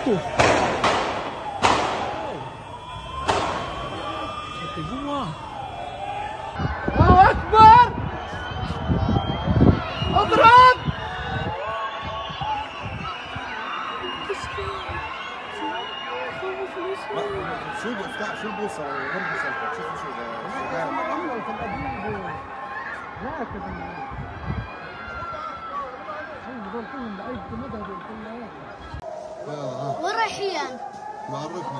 شوفوا جوا. الله اكبر اضرب. شو افتح شو البوصه وين بوصلتك شوف شو وين رايحين؟ مع الركن.